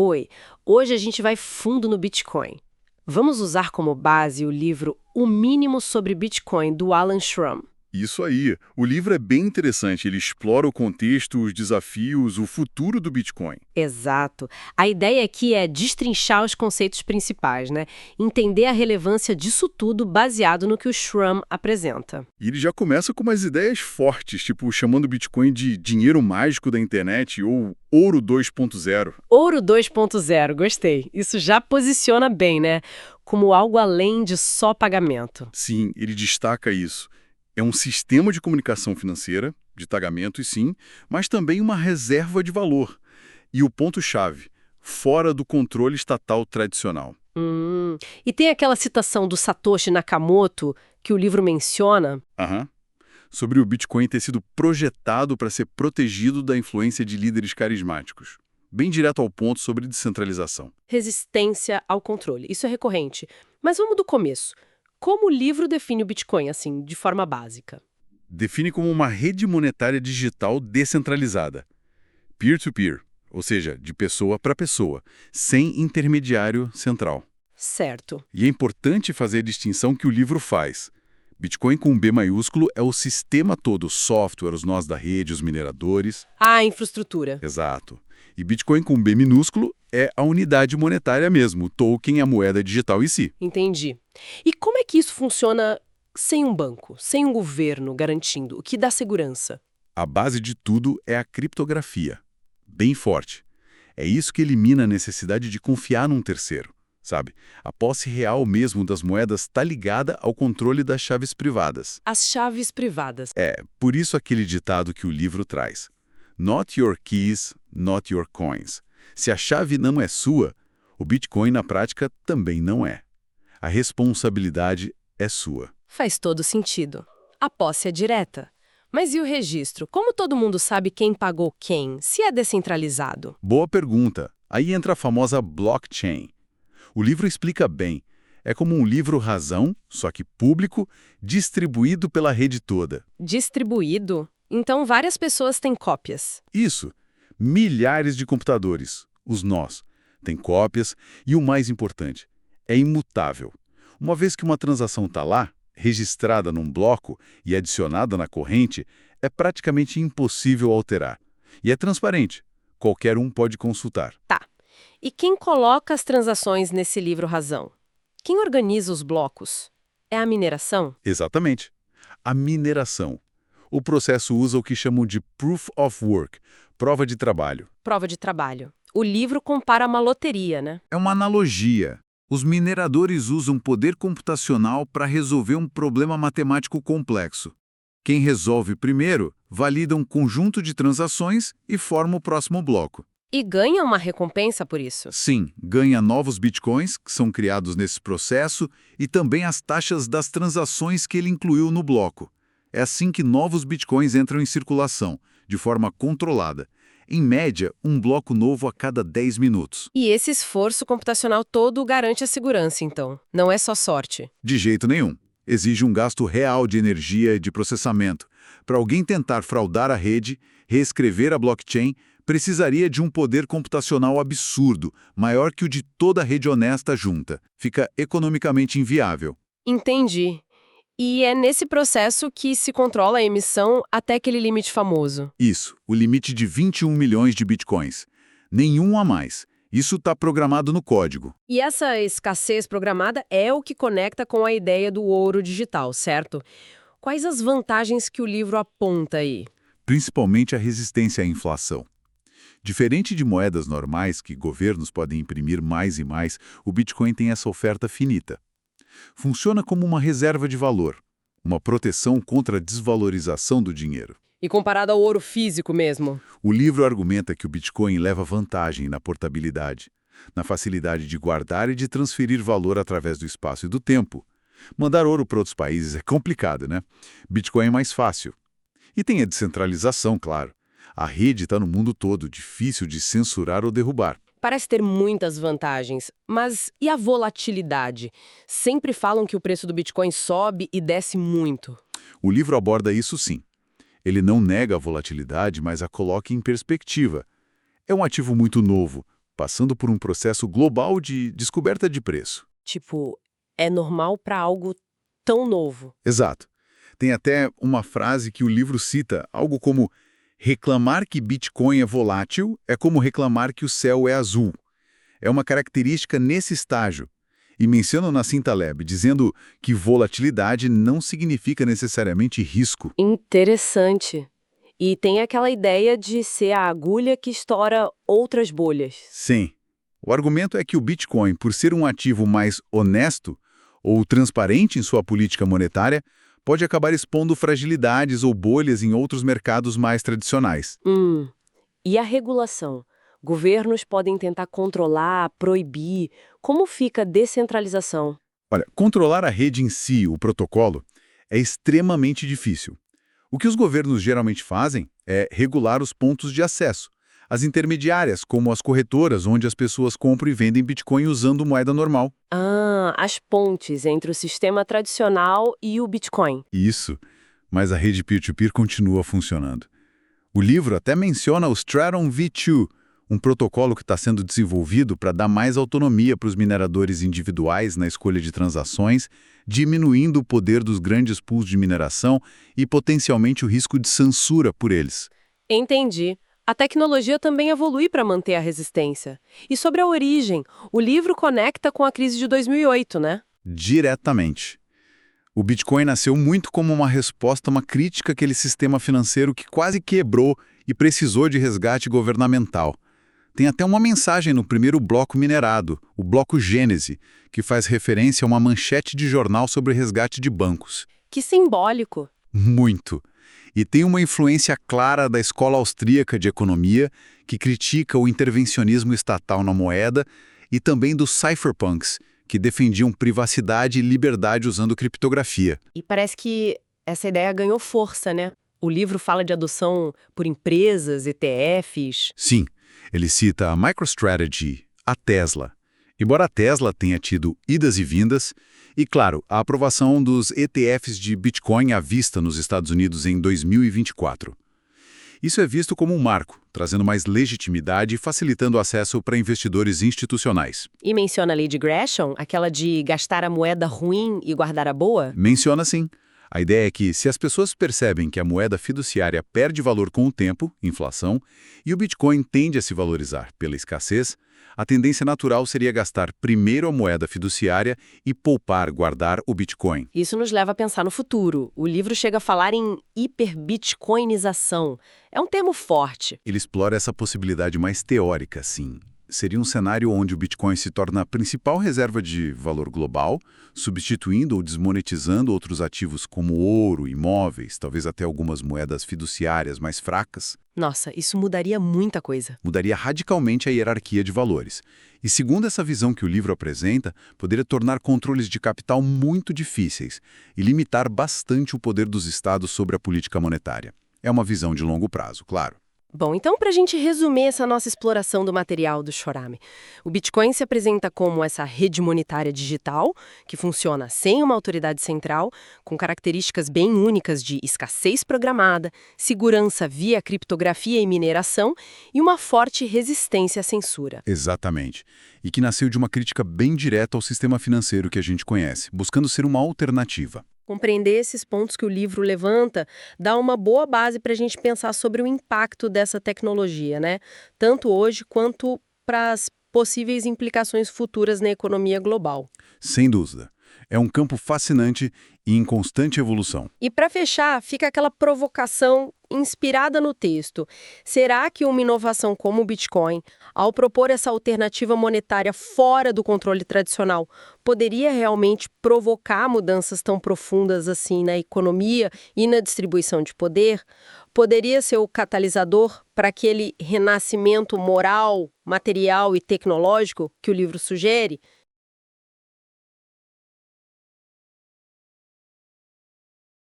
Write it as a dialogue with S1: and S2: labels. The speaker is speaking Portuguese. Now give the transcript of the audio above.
S1: Oi, hoje a gente vai fundo no Bitcoin. Vamos usar como base o livro O Mínimo sobre Bitcoin, do Alan Schramm.
S2: Isso aí. O livro é bem interessante. Ele explora o contexto, os desafios, o futuro do Bitcoin.
S1: Exato. A ideia aqui é destrinchar os conceitos principais, né? Entender a relevância disso tudo baseado no que o Schramm apresenta.
S2: E ele já começa com umas ideias fortes, tipo chamando o Bitcoin de dinheiro mágico da internet ou ouro 2.0.
S1: Ouro 2.0, gostei. Isso já posiciona bem, né? Como algo além de só pagamento.
S2: Sim, ele destaca isso. É um sistema de comunicação financeira, de pagamentos sim, mas também uma reserva de valor. E o ponto-chave, fora do controle estatal tradicional.
S1: E tem aquela citação do Satoshi Nakamoto que o livro menciona.
S2: Aham. Sobre o Bitcoin ter sido projetado para ser protegido da influência de líderes carismáticos. Bem direto ao ponto sobre descentralização.
S1: Resistência ao controle. Isso é recorrente. Mas vamos do começo. Como o livro define o Bitcoin, assim, de forma básica?
S2: Define como uma rede monetária digital descentralizada. Peer-to-peer, ou seja, de pessoa para pessoa, sem intermediário central.
S1: Certo.
S2: E é importante fazer a distinção que o livro faz. Bitcoin com B maiúsculo é o sistema todo, o software, os nós da rede, os mineradores.
S1: A infraestrutura.
S2: Exato. E Bitcoin com B minúsculo é a unidade monetária mesmo, o token, a moeda digital em si.
S1: Entendi. E como é que isso funciona sem um banco, sem um governo garantindo? O que dá segurança?
S2: A base de tudo é a criptografia. Bem forte. É isso que elimina a necessidade de confiar num terceiro, sabe? A posse real mesmo das moedas está ligada ao controle das chaves privadas.
S1: As chaves privadas.
S2: Por isso aquele ditado que o livro traz. Not your keys, not your coins. Se a chave não é sua, o Bitcoin na prática também não é. A responsabilidade é sua.
S1: Faz todo sentido. A posse é direta. Mas e o registro? Como todo mundo sabe quem pagou quem, se é descentralizado?
S2: Boa pergunta. Aí entra a famosa blockchain. O livro explica bem. É como um livro-razão, só que público, distribuído pela rede toda.
S1: Distribuído? Então várias pessoas têm cópias.
S2: Isso. Milhares de computadores, os nós, têm cópias e o mais importante, é imutável. Uma vez que uma transação está lá, registrada num bloco e adicionada na corrente, é praticamente impossível alterar. E é transparente. Qualquer um pode consultar.
S1: Tá. E quem coloca as transações nesse livro-razão? Quem organiza os blocos? É a mineração?
S2: Exatamente. A mineração. O processo usa o que chamam de Proof of Work, prova de trabalho.
S1: Prova de trabalho. O livro compara uma loteria, né?
S2: É uma analogia. Os mineradores usam poder computacional para resolver um problema matemático complexo. Quem resolve primeiro, valida um conjunto de transações e forma o próximo bloco.
S1: E ganha uma recompensa por isso.
S2: Sim, ganha novos bitcoins, que são criados nesse processo, e também as taxas das transações que ele incluiu no bloco. É assim que novos bitcoins entram em circulação, de forma controlada. Em média, um bloco novo a cada 10 minutos.
S1: E esse esforço computacional todo garante a segurança, então. Não é só sorte.
S2: De jeito nenhum. Exige um gasto real de energia e de processamento. Para alguém tentar fraudar a rede, reescrever a blockchain, precisaria de um poder computacional absurdo, maior que o de toda a rede honesta junta. Fica economicamente inviável.
S1: Entendi. E é nesse processo que se controla a emissão até aquele limite famoso.
S2: Isso, o limite de 21 milhões de bitcoins. Nenhum a mais. Isso está programado no código.
S1: E essa escassez programada é o que conecta com a ideia do ouro digital, certo? Quais as vantagens que o livro aponta aí?
S2: Principalmente a resistência à inflação. Diferente de moedas normais que governos podem imprimir mais e mais, o Bitcoin tem essa oferta finita. Funciona como uma reserva de valor, uma proteção contra a desvalorização do dinheiro.
S1: E comparado ao ouro físico mesmo?
S2: O livro argumenta que o Bitcoin leva vantagem na portabilidade, na facilidade de guardar e de transferir valor através do espaço e do tempo. Mandar ouro para outros países é complicado, né? Bitcoin é mais fácil. E tem a descentralização, claro. A rede está no mundo todo, difícil de censurar ou derrubar.
S1: Parece ter muitas vantagens, mas e a volatilidade? Sempre falam que o preço do Bitcoin sobe e desce muito.
S2: O livro aborda isso sim. Ele não nega a volatilidade, mas a coloca em perspectiva. É um ativo muito novo, passando por um processo global de descoberta de preço.
S1: Tipo, é normal para algo tão novo.
S2: Exato. Tem até uma frase que o livro cita, algo como: reclamar que Bitcoin é volátil é como reclamar que o céu é azul. É uma característica nesse estágio. E menciona Nassim Taleb, dizendo que volatilidade não significa necessariamente risco.
S1: Interessante. E tem aquela ideia de ser a agulha que estoura outras bolhas.
S2: Sim. O argumento é que o Bitcoin, por ser um ativo mais honesto ou transparente em sua política monetária, pode acabar expondo fragilidades ou bolhas em outros mercados mais tradicionais.
S1: E a regulação? Governos podem tentar controlar, proibir. Como fica a descentralização?
S2: Olha, controlar a rede em si, o protocolo, é extremamente difícil. O que os governos geralmente fazem é regular os pontos de acesso, as intermediárias, como as corretoras, onde as pessoas compram e vendem Bitcoin usando moeda normal.
S1: As pontes entre o sistema tradicional e o Bitcoin.
S2: Isso, mas a rede peer-to-peer continua funcionando. O livro até menciona o Stratum V2, um protocolo que está sendo desenvolvido para dar mais autonomia para os mineradores individuais na escolha de transações, diminuindo o poder dos grandes pools de mineração e potencialmente o risco de censura por eles.
S1: Entendi. A tecnologia também evolui para manter a resistência. E sobre a origem, o livro conecta com a crise de 2008, né?
S2: Diretamente. O Bitcoin nasceu muito como uma resposta a uma crítica àquele sistema financeiro que quase quebrou e precisou de resgate governamental. Tem até uma mensagem no primeiro bloco minerado, o bloco Gênese, que faz referência a uma manchete de jornal sobre resgate de bancos.
S1: Que simbólico.
S2: Muito. E tem uma influência clara da escola austríaca de economia, que critica o intervencionismo estatal na moeda, e também dos cypherpunks, que defendiam privacidade e liberdade usando criptografia.
S1: E parece que essa ideia ganhou força, né? O livro fala de adoção por empresas, ETFs.
S2: Sim, ele cita a MicroStrategy, a Tesla. Embora a Tesla tenha tido idas e vindas, e, claro, a aprovação dos ETFs de Bitcoin à vista nos Estados Unidos em 2024. Isso é visto como um marco, trazendo mais legitimidade e facilitando o acesso para investidores institucionais.
S1: E menciona a lei de Gresham, aquela de gastar a moeda ruim e guardar a boa?
S2: Menciona sim. A ideia é que, se as pessoas percebem que a moeda fiduciária perde valor com o tempo, inflação, e o Bitcoin tende a se valorizar pela escassez, a tendência natural seria gastar primeiro a moeda fiduciária e poupar, guardar o Bitcoin.
S1: Isso nos leva a pensar no futuro. O livro chega a falar em hiperbitcoinização. É um termo forte.
S2: Ele explora essa possibilidade mais teórica, sim. Seria um cenário onde o Bitcoin se torna a principal reserva de valor global, substituindo ou desmonetizando outros ativos como ouro, imóveis, talvez até algumas moedas fiduciárias mais fracas.
S1: Nossa, isso mudaria muita coisa.
S2: Mudaria radicalmente a hierarquia de valores. E segundo essa visão que o livro apresenta, poderia tornar controles de capital muito difíceis e limitar bastante o poder dos estados sobre a política monetária. É uma visão de longo prazo, claro.
S1: Bom, então para a gente resumir essa nossa exploração do material do Shorami, o Bitcoin se apresenta como essa rede monetária digital, que funciona sem uma autoridade central, com características bem únicas de escassez programada, segurança via criptografia e mineração e uma forte resistência à censura.
S2: Exatamente. E que nasceu de uma crítica bem direta ao sistema financeiro que a gente conhece, buscando ser uma alternativa.
S1: Compreender esses pontos que o livro levanta dá uma boa base para a gente pensar sobre o impacto dessa tecnologia, né? Tanto hoje quanto para as possíveis implicações futuras na economia global.
S2: Sem dúvida. É um campo fascinante e em constante evolução.
S1: E para fechar, fica aquela provocação inspirada no texto. Será que uma inovação como o Bitcoin, ao propor essa alternativa monetária fora do controle tradicional, poderia realmente provocar mudanças tão profundas assim na economia e na distribuição de poder? Poderia ser o catalisador para aquele renascimento moral, material e tecnológico que o livro sugere?